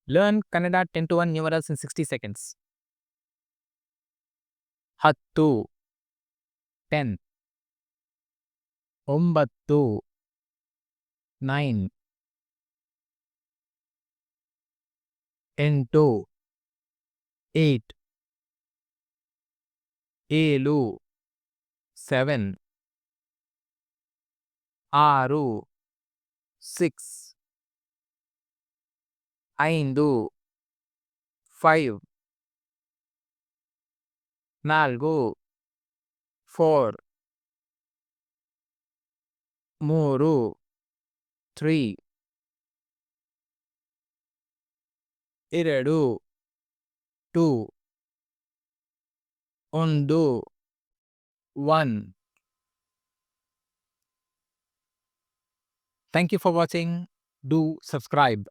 Learn Kannada 10 to 1 numerals in 60 seconds. 10 10 9 9 8 8 7 7 6 6 5 5 4 4 3 3 2 2 1. Thank you for watching. Do subscribe.